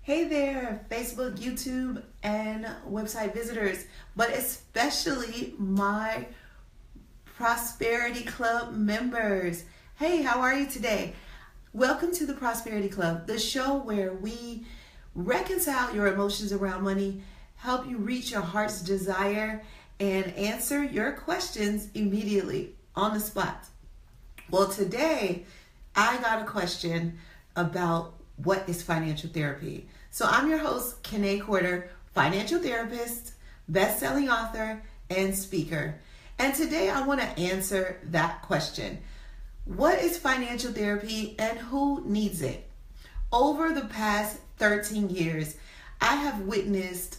Hey there, Facebook, YouTube, and website visitors, but especially my Prosperity Club members. Hey, how are you today? Welcome to the Prosperity Club, the show where we reconcile your emotions around money, help you reach your heart's desire, and answer your questions immediately on the spot. Well, today I got a question about what is financial therapy. So I'm your host, Kanae Quarter, financial therapist, best-selling author, and speaker. And today I want to answer that question. What is financial therapy and who needs it? Over the past 13 years, I have witnessed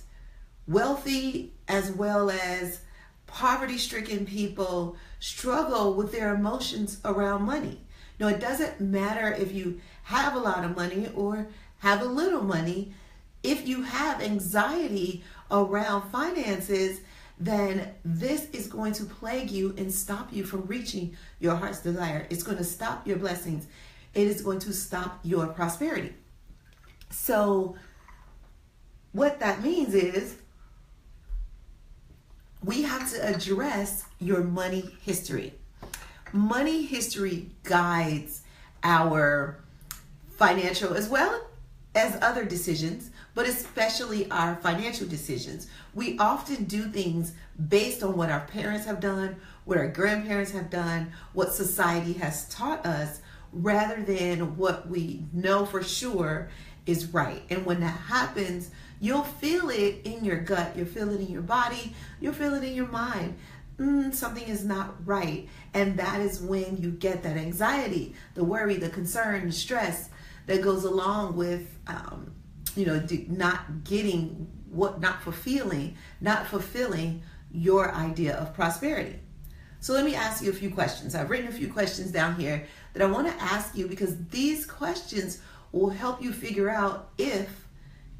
wealthy as well as poverty-stricken people struggle with their emotions around money. Now, it doesn't matter if you have a lot of money or have a little money. If you have anxiety around finances, then this is going to plague you and stop you from reaching your heart's desire. It's going to stop your blessings. It is going to stop your prosperity. So what that means is we have to address your money history. Money history guides our financial as well as other decisions, but especially our financial decisions. We often do things based on what our parents have done, what our grandparents have done, what society has taught us, rather than what we know for sure is right. And when that happens, you'll feel it in your gut, you'll feel it in your body, you'll feel it in your mind. Something is not right. And that is when you get that anxiety, the worry, the concern, the stress that goes along with, not fulfilling your idea of prosperity. So let me ask you a few questions. I've written a few questions down here that I want to ask you because these questions will help you figure out if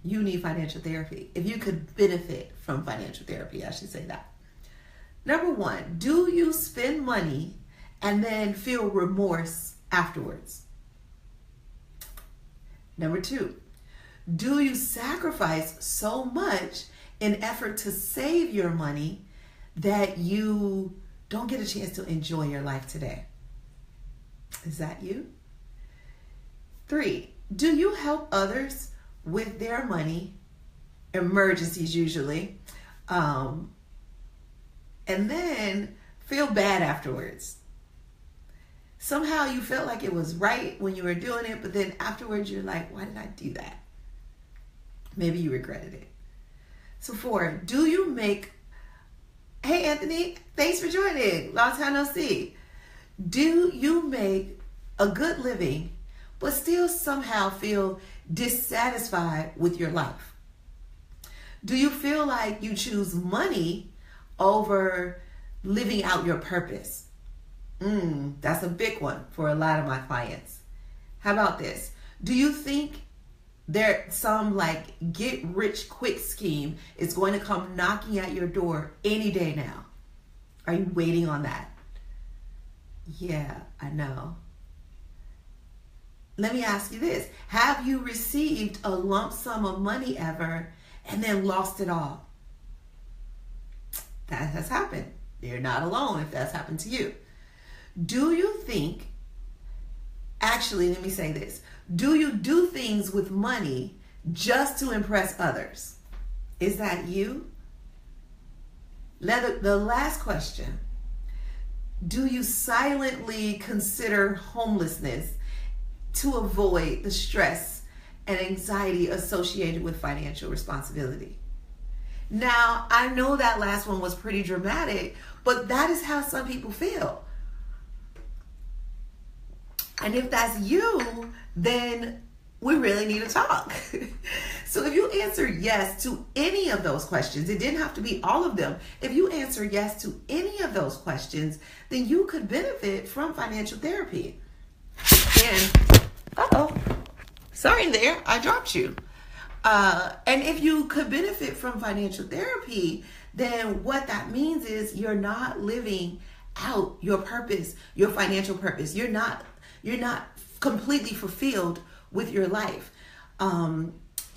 you need financial therapy, if you could benefit from financial therapy, I should say that. Number one, do you spend money and then feel remorse afterwards? Number two, do you sacrifice so much in effort to save your money that you don't get a chance to enjoy your life today? Is that you? Three, do you help others with their money, emergencies usually, and then feel bad afterwards? Somehow you felt like it was right when you were doing it, but then afterwards you're like, why did I do that? Maybe you regretted it. So four, hey Anthony, thanks for joining. Long time no see. Do you make a good living, but still somehow feel dissatisfied with your life? Do you feel like you choose money over living out your purpose? That's a big one for a lot of my clients. How about this? Do you think there's some get rich quick scheme is going to come knocking at your door any day now? Are you waiting on that? Yeah, I know. Let me ask you this. Have you received a lump sum of money ever and then lost it all? That has happened. You're not alone if that's happened to you. Do you think, actually, let me say this. Do you do things with money just to impress others? Is that you? The last question. Do you silently consider homelessness to avoid the stress and anxiety associated with financial responsibility? Now, I know that last one was pretty dramatic, but that is how some people feel. And if that's you, then we really need to talk. So if you answer yes to any of those questions, it didn't have to be all of them. If you answer yes to any of those questions, then you could benefit from financial therapy. And, sorry there, I dropped you. And if you could benefit from financial therapy, then what that means is you're not living out your purpose, your financial purpose. You're not completely fulfilled with your life.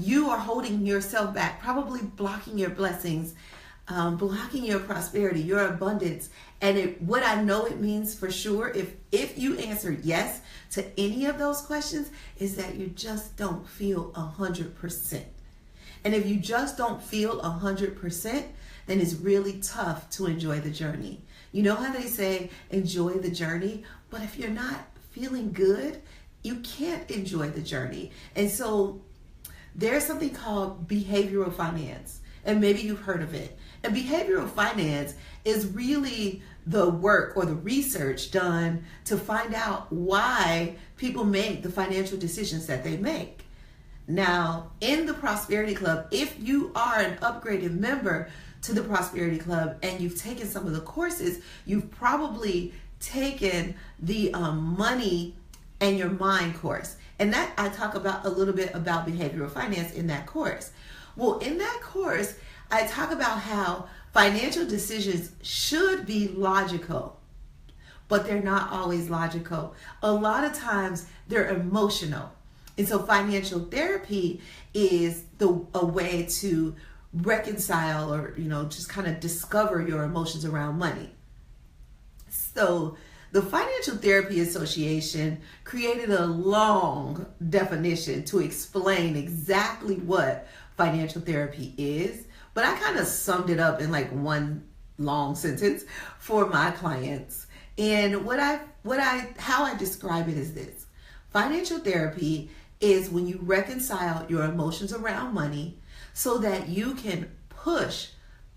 you are holding yourself back, probably blocking your blessings, blocking your prosperity, your abundance. And what I know it means for sure, if you answer yes to any of those questions, is that you just don't feel 100%. And if you just don't feel 100%, then it's really tough to enjoy the journey. You know how they say, enjoy the journey? But if you're not feeling good, you can't enjoy the journey. And so there's something called behavioral finance. And maybe you've heard of it. And behavioral finance is really the work or the research done to find out why people make the financial decisions that they make. Now, in the Prosperity Club, if you are an upgraded member to the Prosperity Club and you've taken some of the courses, you've probably taken the Money and Your Mind course. And that I talk about a little bit about behavioral finance in that course. Well, in that course, I talk about how financial decisions should be logical, but they're not always logical. A lot of times they're emotional. And so financial therapy is a way to reconcile or, just kind of discover your emotions around money. So the Financial Therapy Association created a long definition to explain exactly what financial therapy is, but I kind of summed it up in like one long sentence for my clients. And how I describe it is this: financial therapy is when you reconcile your emotions around money so that you can push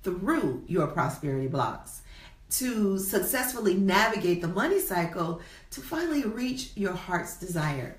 through your prosperity blocks to successfully navigate the money cycle to finally reach your heart's desire.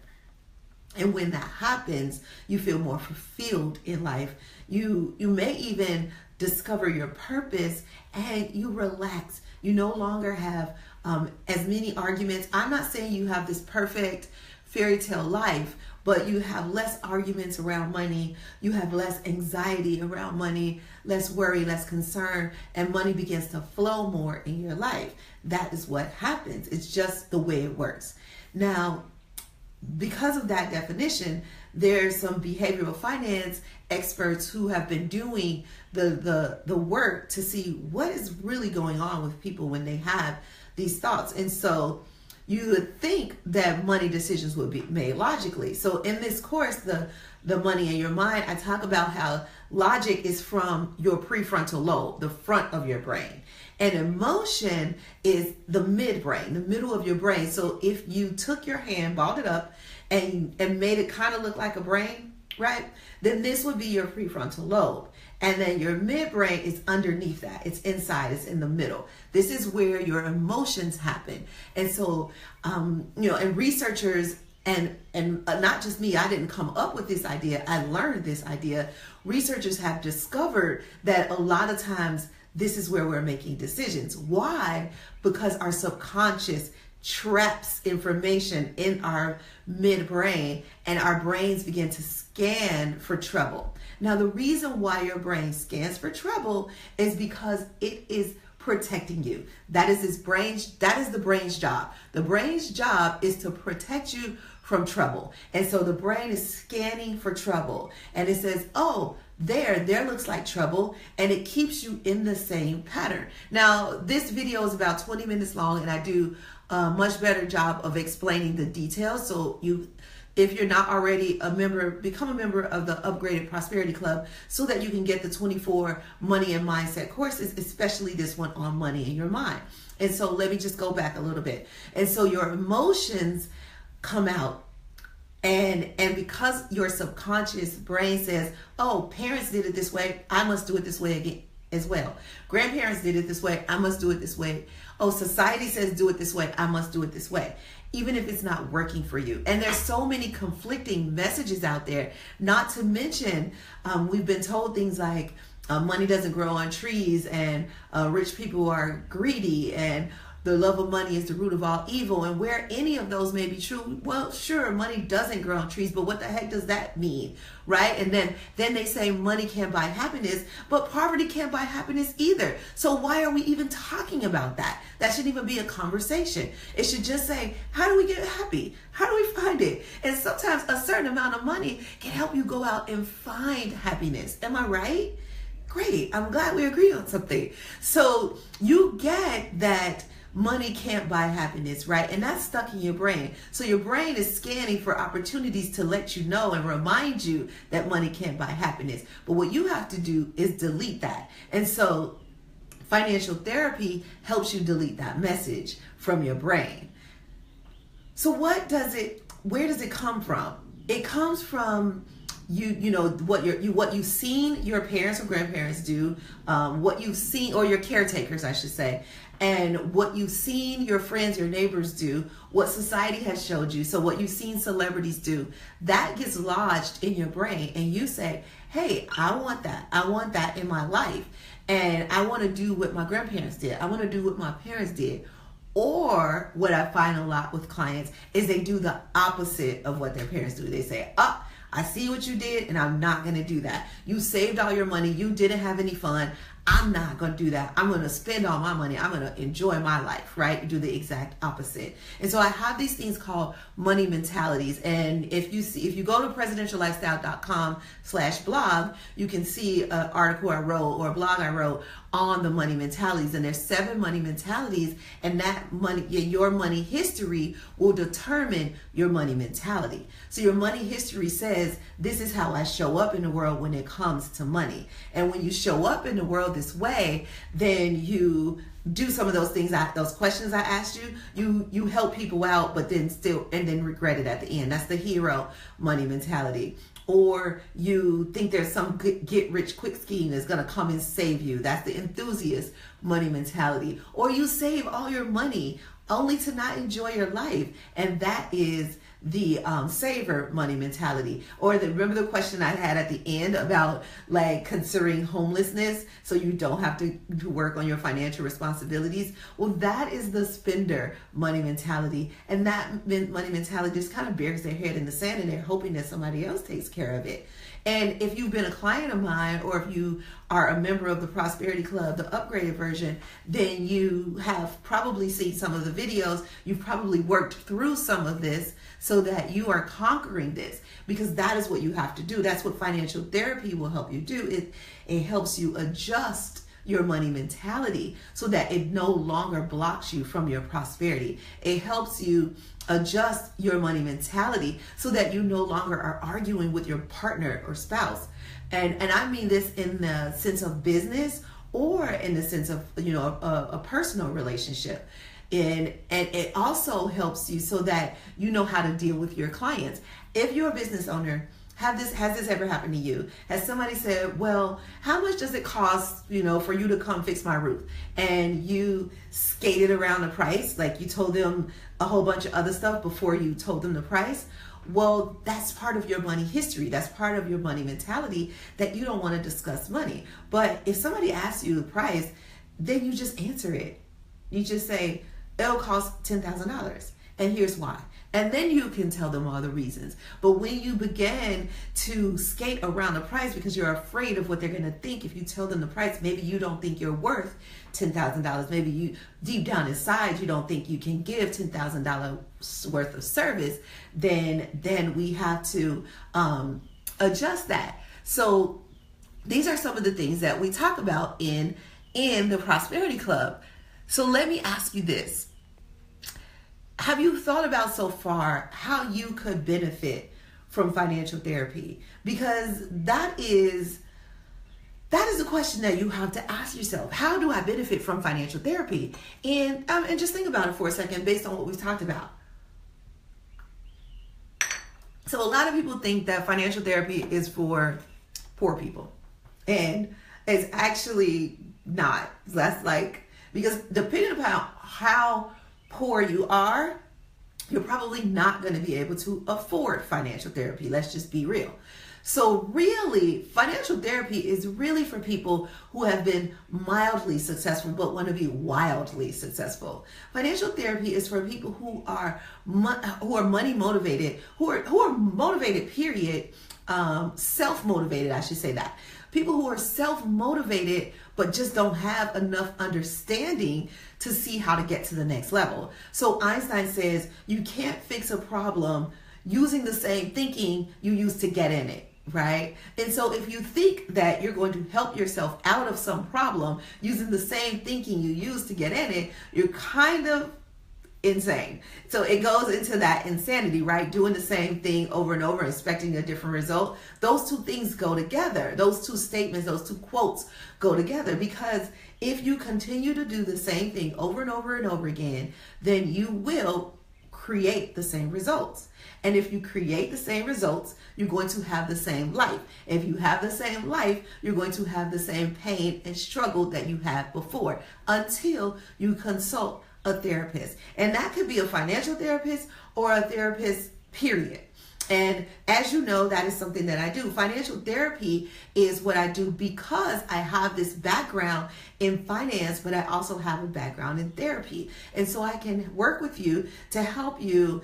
And when that happens, you feel more fulfilled in life. You may even discover your purpose and you relax. You no longer have as many arguments. I'm not saying you have this perfect fairy tale life, but you have less arguments around money. You have less anxiety around money, less worry, less concern, and money begins to flow more in your life. That is what happens. It's just the way it works. Now, because of that definition, there's some behavioral finance experts who have been doing the work to see what is really going on with people when they have these thoughts. And so you would think that money decisions would be made logically. So in this course, the Money in Your Mind, I talk about how logic is from your prefrontal lobe, the front of your brain. And emotion is the midbrain, the middle of your brain. So if you took your hand, balled it up, and made it kind of look like a brain, right? Then this would be your prefrontal lobe. And then your midbrain is underneath that. It's inside, it's in the middle. This is where your emotions happen. And so, and researchers, and not just me, I didn't come up with this idea, I learned this idea. Researchers have discovered that a lot of times this is where we're making decisions. Why? Because our subconscious traps information in our midbrain and our brains begin to scan for trouble. Now, the reason why your brain scans for trouble is because it is protecting you. That is the brain's job. The brain's job is to protect you from trouble. And so the brain is scanning for trouble. And it says, oh, there looks like trouble. And it keeps you in the same pattern. Now, this video is about 20 minutes long, and I do a much better job of explaining the details. So if you're not already a member, become a member of the Upgraded Prosperity Club so that you can get the 24 money and mindset courses, especially this one on money in your mind. And so let me just go back a little bit. And so your emotions come out. And because your subconscious brain says, oh, parents did it this way, I must do it this way again as well. Grandparents did it this way, I must do it this way. Oh, society says do it this way, I must do it this way, even if it's not working for you. And there's so many conflicting messages out there, not to mention we've been told things like money doesn't grow on trees, and rich people are greedy, and the love of money is the root of all evil. And where any of those may be true, well, sure, money doesn't grow on trees, but what the heck does that mean, right? And then they say money can't buy happiness, but poverty can't buy happiness either. So why are we even talking about that? That shouldn't even be a conversation. It should just say, how do we get happy? How do we find it? And sometimes a certain amount of money can help you go out and find happiness. Am I right? Great. I'm glad we agree on something. So you get that money can't buy happiness, right? And that's stuck in your brain. So your brain is scanning for opportunities to let you know and remind you that money can't buy happiness. But what you have to do is delete that. And so financial therapy helps you delete that message from your brain. So where does it come from? It comes from you know what you've seen your parents or grandparents do, what you've seen, or your caretakers, I should say, and what you've seen your friends, your neighbors do, what society has showed you. So what you've seen celebrities do, that gets lodged in your brain, and you say, hey, I want that in my life, and I want to do what my grandparents did, I want to do what my parents did. Or what I find a lot with clients is they do the opposite of what their parents do. They say, I see what you did, and I'm not going to do that. You saved all your money. You didn't have any fun. I'm not going to do that. I'm going to spend all my money. I'm going to enjoy my life, right? You do the exact opposite. And so I have these things called money mentalities. And if you go to presidentiallifestyle.com/blog, you can see an article I wrote or a blog I wrote on the money mentalities. And there's 7 money mentalities, and your money history will determine your money mentality. So your money history says, this is how I show up in the world when it comes to money. And when you show up in the world this way, then you do some of those things, those questions I asked you, you help people out, but then then regret it at the end. That's the hero money mentality. Or you think there's some get rich quick scheme that's going to come and save you. That's the enthusiast money mentality. Or you save all your money only to not enjoy your life. And that is the saver money mentality. Or remember the question I had at the end about like considering homelessness so you don't have to work on your financial responsibilities? Well, that is the spender money mentality. And that money mentality just kind of buries their head in the sand, and they're hoping that somebody else takes care of it. And if you've been a client of mine, or if you are a member of the Prosperity Club, the upgraded version, then you have probably seen some of the videos. You've probably worked through some of this so that you are conquering this, because that is what you have to do. That's what financial therapy will help you do. It helps you adjust your money mentality so that it no longer blocks you from your prosperity. It helps you adjust your money mentality so that you no longer are arguing with your partner or spouse. And I mean this in the sense of business or in the sense of, a personal relationship. And it also helps you so that you know how to deal with your clients. If you're a business owner, has this ever happened to you? Has somebody said, well, how much does it cost, for you to come fix my roof? And you skated around the price, like you told them a whole bunch of other stuff before you told them the price. Well, that's part of your money history. That's part of your money mentality, that you don't want to discuss money. But if somebody asks you the price, then you just answer it. You just say, it'll cost $10,000. And here's why. And then you can tell them all the reasons. But when you begin to skate around the price because you're afraid of what they're going to think if you tell them the price, maybe you don't think you're worth $10,000. Maybe you, deep down inside, you don't think you can give $10,000 worth of service. Then we have to adjust that. So these are some of the things that we talk about in the Prosperity Club. So let me ask you this. Have you thought about so far how you could benefit from financial therapy? Because that is a question that you have to ask yourself. How do I benefit from financial therapy? And just think about it for a second based on what we've talked about. So a lot of people think that financial therapy is for poor people. And it's actually not. That's because depending upon how poor you are, you're probably not going to be able to afford financial therapy. Let's just be real. So really, financial therapy is really for people who have been mildly successful but want to be wildly successful. Financial therapy is for people who are money motivated, who are motivated, period, self-motivated, I should say that. People who are self-motivated but just don't have enough understanding to see how to get to the next level. So Einstein says you can't fix a problem using the same thinking you used to get in it, right? And so if you think that you're going to help yourself out of some problem using the same thinking you used to get in it, you're kind of insane. So it goes into that insanity, right? Doing the same thing over and over, expecting a different result. Those two things go together. Those two statements, those two quotes go together, because if you continue to do the same thing over and over and over again, then you will create the same results. And if you create the same results, you're going to have the same life. If you have the same life, you're going to have the same pain and struggle that you had before, until you consult a therapist. And that could be a financial therapist or a therapist, period. And as you know, that is something that I do. Financial therapy is what I do because I have this background in finance, but I also have a background in therapy. And so I can work with you to help you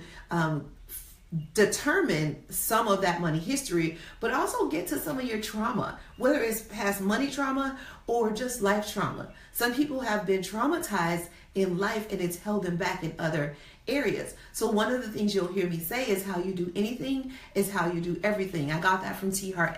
determine some of that money history, but also get to some of your trauma, whether it's past money trauma or just life trauma. Some people have been traumatized in life and it's held them back in other areas. So one of the things you'll hear me say is how you do anything is how you do everything. I got that from T. Harv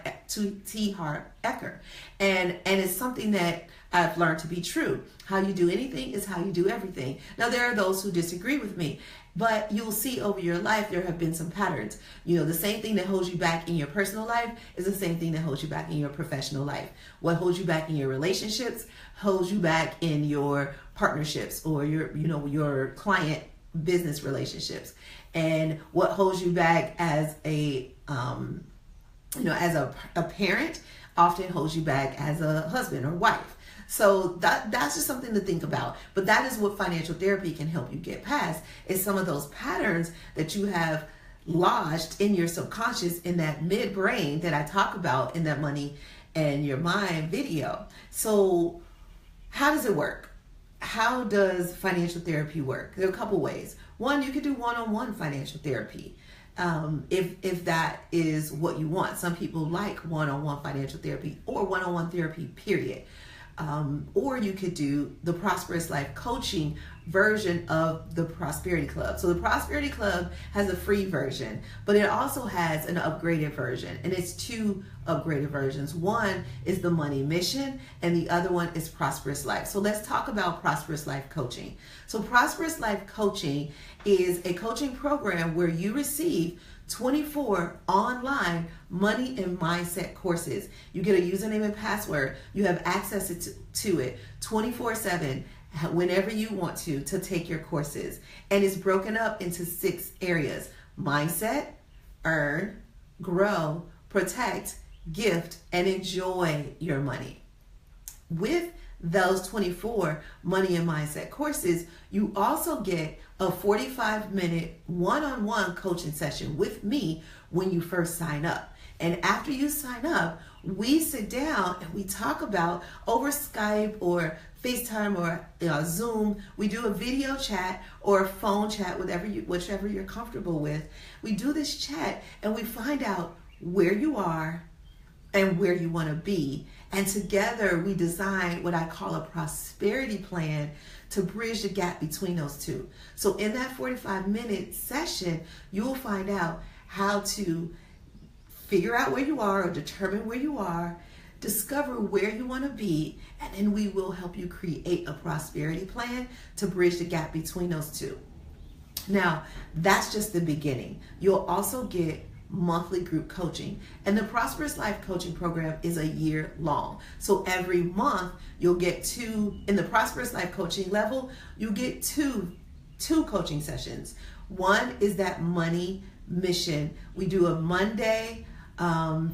Eker. And it's something that I've learned to be true. How you do anything is how you do everything. Now, there are those who disagree with me, but you'll see over your life there have been some patterns. You know, the same thing that holds you back in your personal life is the same thing that holds you back in your professional life. What holds you back in your relationships holds you back in your partnerships or your client business relationships. And what holds you back as a parent often holds you back as a husband or wife. So that's just something to think about. But that is what financial therapy can help you get past, is some of those patterns that you have lodged in your subconscious, in that midbrain that I talk about in that Money and Your Mind video. So how does it work? How does financial therapy work? There are a couple ways. One, you could do one-on-one financial therapy. If that is what you want. Some people like one-on-one financial therapy or one-on-one therapy, period. Or you could do the Prosperous Life coaching version of the Prosperity Club. So the Prosperity Club has a free version, but it also has an upgraded version, and it's two upgraded versions. One is the Money Mission, and the other one is Prosperous Life. So let's talk about Prosperous Life coaching. So Prosperous Life coaching is a coaching program where you receive 24 online money and mindset courses. You get a username and password. You have access to it 24/7 whenever you want to take your courses. And it's broken up into 6 areas: mindset, earn, grow, protect, gift, and enjoy your money. With those 24 money and mindset courses, you also get a 45-minute one-on-one coaching session with me when you first sign up. And after you sign up, we sit down and we talk about, over Skype or FaceTime or Zoom, we do a video chat or a phone chat, whichever you're comfortable with. We do this chat and we find out where you are and where you want to be. And together we design what I call a prosperity plan to bridge the gap between those two. So in that 45-minute session, you'll find out how to figure out where you are or determine where you are, discover where you want to be, and then we will help you create a prosperity plan to bridge the gap between those two. Now, that's just the beginning. You'll also get monthly group coaching, and the Prosperous Life coaching program is a year long. So every month you'll get 2, in the Prosperous Life coaching level, you get two coaching sessions. One is that Money Mission. We do a Monday,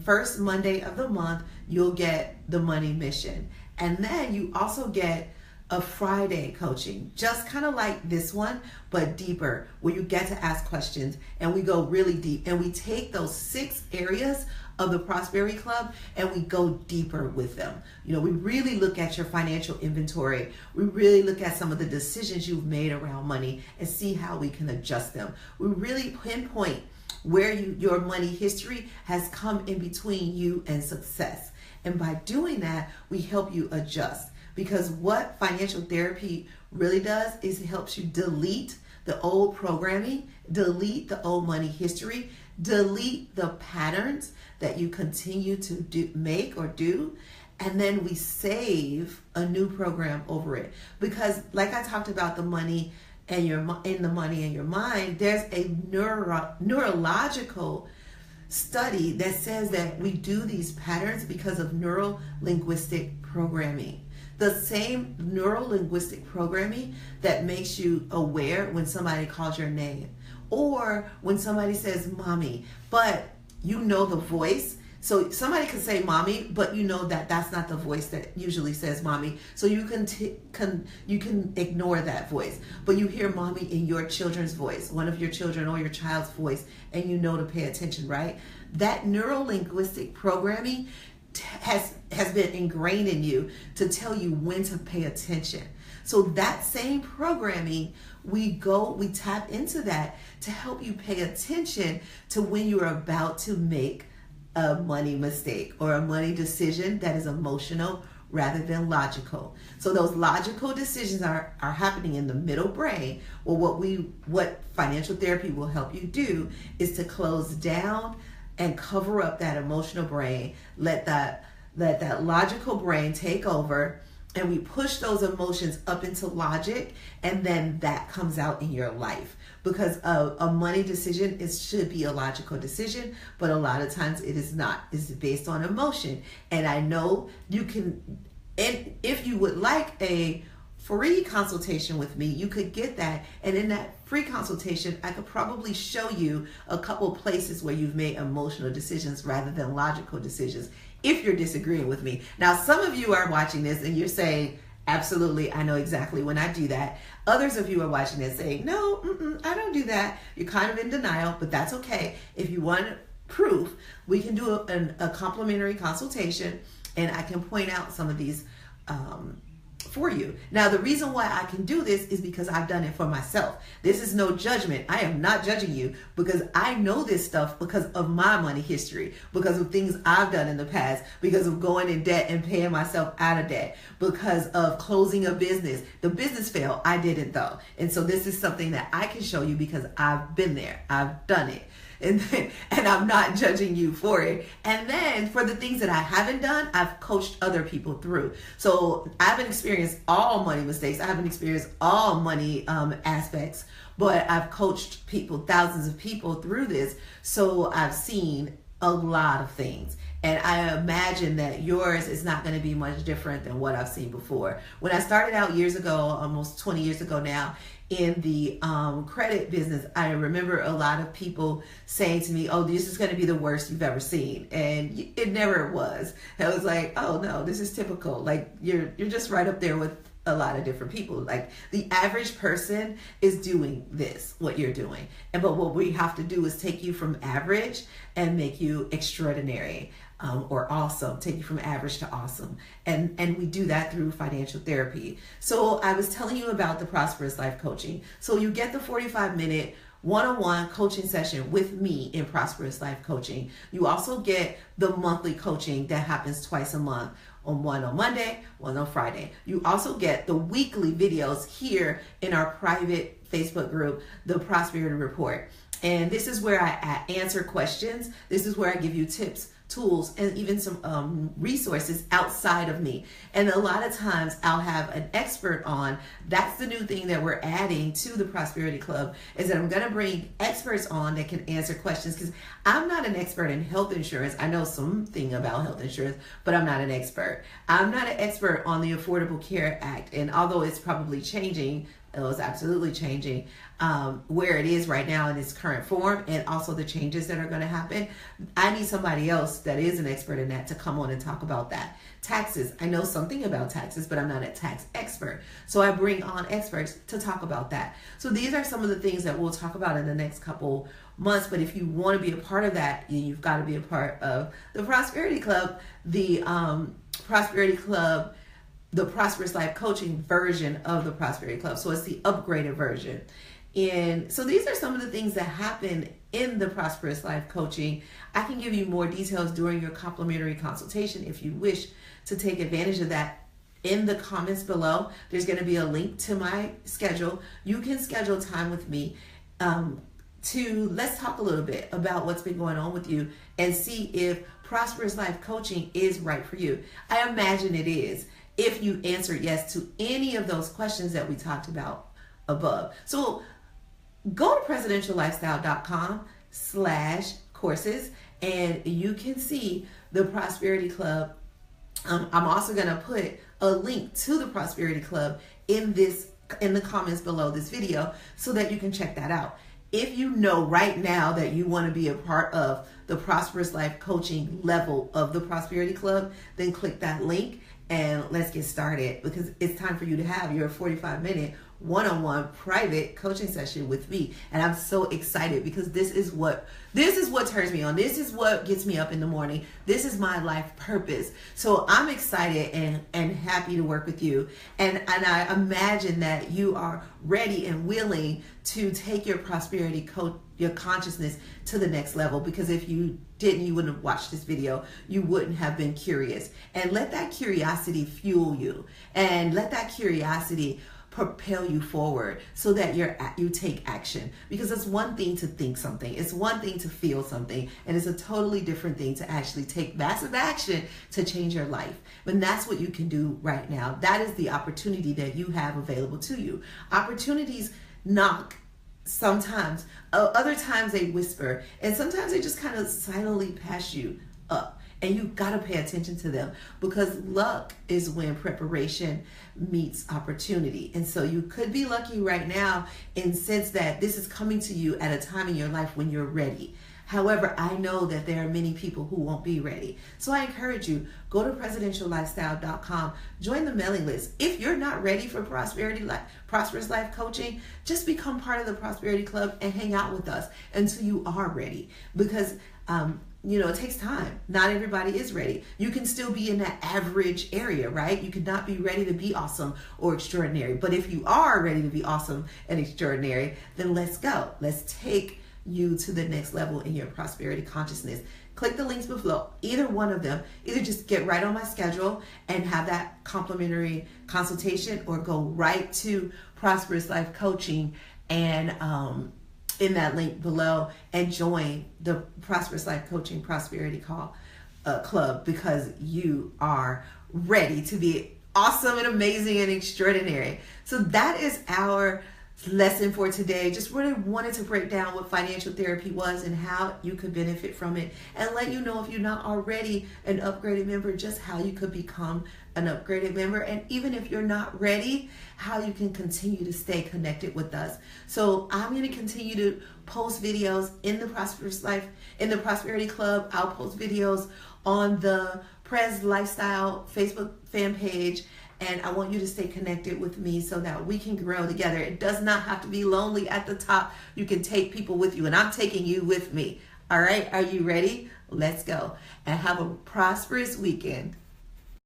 first Monday of the month, you'll get the Money Mission. And then you also get a Friday coaching, just kind of like this one, but deeper, where you get to ask questions and we go really deep and we take those 6 areas of the Prosperity Club and we go deeper with them. You know, we really look at your financial inventory. We really look at some of the decisions you've made around money and see how we can adjust them. We really pinpoint where your money history has come in between you and success. And by doing that, we help you adjust. Because what financial therapy really does is it helps you delete the old programming, delete the old money history, delete the patterns that you continue to make or do, and then we save a new program over it. Because like I talked about the money and in the money in your mind, there's a neurological study that says that we do these patterns because of neuro-linguistic programming. The same neuro-linguistic programming that makes you aware when somebody calls your name or when somebody says mommy, but you know the voice. So somebody can say mommy, but you know that that's not the voice that usually says mommy. So you can ignore that voice, but you hear mommy in your children's voice, one of your children or your child's voice, and you know to pay attention, right? That neuro-linguistic programming has been ingrained in you to tell you when to pay attention. So that same programming, we tap into that to help you pay attention to when you're about to make a money mistake or a money decision that is emotional rather than logical. So those logical decisions are happening in the middle brain. Well, what financial therapy will help you do is to close down and cover up that emotional brain, let that logical brain take over, and we push those emotions up into logic, and then that comes out in your life. Because a money decision should be a logical decision, but a lot of times it is not. It's based on emotion. And I know you can, and if you would like a free consultation with me, you could get that. And in that free consultation, I could probably show you a couple places where you've made emotional decisions rather than logical decisions, if you're disagreeing with me. Now, some of you are watching this and you're saying, absolutely, I know exactly when I do that. Others of you are watching this saying, no, I don't do that. You're kind of in denial, but that's okay. If you want proof, we can do a complimentary consultation and I can point out some of these for you. Now, the reason why I can do this is because I've done it for myself. This is no judgment. I am not judging you because I know this stuff because of my money history, because of things I've done in the past, because of going in debt and paying myself out of debt, because of closing a business. The business failed. I didn't though. And so this is something that I can show you because I've been there. I've done it. And I'm not judging you for it. And then for the things that I haven't done, I've coached other people through. So I haven't experienced all money mistakes. I haven't experienced all money aspects, but I've coached people, thousands of people through this. So I've seen a lot of things. And I imagine that yours is not going to be much different than what I've seen before. When I started out years ago, almost 20 years ago now, in the credit business, I remember a lot of people saying to me, oh, this is going to be the worst you've ever seen. And it never was. I was like, oh no, this is typical. Like you're just right up there with a lot of different people. Like the average person is doing this, what you're doing. But what we have to do is take you from average and make you extraordinary. Or awesome, take you from average to awesome. And we do that through financial therapy. So I was telling you about the Prosperous Life Coaching. So you get the 45-minute one-on-one coaching session with me in Prosperous Life Coaching. You also get the monthly coaching that happens twice a month, one on Monday, one on Friday. You also get the weekly videos here in our private Facebook group, the Prosperity Report. And this is where I answer questions. This is where I give you tips, tools, and even some resources outside of me. And a lot of times I'll have an expert on. That's the new thing that we're adding to the Prosperity Club, is that I'm going to bring experts on that can answer questions, because I'm not an expert in health insurance. I know something about health insurance, but I'm not an expert. I'm not an expert on the Affordable Care Act. And although it's probably changing It was absolutely changing where it is right now in its current form, and also the changes that are going to happen. I need somebody else that is an expert in that to come on and talk about that. Taxes. I know something about taxes, but I'm not a tax expert. So I bring on experts to talk about that. So these are some of the things that we'll talk about in the next couple months. But if you want to be a part of that, you've got to be a part of the Prosperity Club, the Prosperity Club, the Prosperous Life Coaching version of the Prosperity Club. So it's the upgraded version. And so these are some of the things that happen in the Prosperous Life Coaching. I can give you more details during your complimentary consultation if you wish to take advantage of that. In the comments below, there's going to be a link to my schedule. You can schedule time with me let's talk a little bit about what's been going on with you and see if Prosperous Life Coaching is right for you. I imagine it is, if you answered yes to any of those questions that we talked about above. So go to presidentiallifestyle.com/courses and you can see the Prosperity Club. I'm also going to put a link to the Prosperity Club in the comments below this video so that you can check that out. If you know right now that you want to be a part of the Prosperous Life Coaching level of the Prosperity Club, then click that link and let's get started, because it's time for you to have your 45-minute one-on-one private coaching session with me. And I'm so excited because this is what turns me on. This is what gets me up in the morning. This is my life purpose. So I'm excited and happy to work with you. And I imagine that you are ready and willing to take your prosperity your consciousness to the next level, because if you didn't, you wouldn't have watched this video. You wouldn't have been curious. And let that curiosity fuel you, and let that curiosity propel you forward so that you take action. Because it's one thing to think something, it's one thing to feel something, and it's a totally different thing to actually take massive action to change your life. And that's what you can do right now. That is the opportunity that you have available to you. Opportunities knock sometimes, other times they whisper, and sometimes they just kind of silently pass you up. And you got to pay attention to them, because luck is when preparation meets opportunity. And so you could be lucky right now in the sense that this is coming to you at a time in your life when you're ready. However, I know that there are many people who won't be ready. So I encourage you, go to presidentiallifestyle.com, join the mailing list. If you're not ready for Prosperous Life Coaching, just become part of the Prosperity Club and hang out with us until you are ready. Because it takes time. Not everybody is ready. You can still be in that average area, right? You could not be ready to be awesome or extraordinary. But if you are ready to be awesome and extraordinary, then let's go. Let's take you to the next level in your prosperity consciousness. Click the links below, either one of them. Either just get right on my schedule and have that complimentary consultation, or go right to Prosperous Life Coaching and in that link below and join the Prosperous Life Coaching Prosperity Club, because you are ready to be awesome and amazing and extraordinary. So that is our lesson for today. Just really wanted to break down what financial therapy was and how you could benefit from it, and let you know, if you're not already an upgraded member, just how you could become an upgraded member, and even if you're not ready, how you can continue to stay connected with us. So I'm going to continue to post videos in the Prosperous Life, in the Prosperity Club. I'll post videos on the Pres Lifestyle Facebook fan page, and I want you to stay connected with me so that we can grow together. It does not have to be lonely at the top. You can take people with you, and I'm taking you with me. All right, are you ready? Let's go and have a prosperous weekend.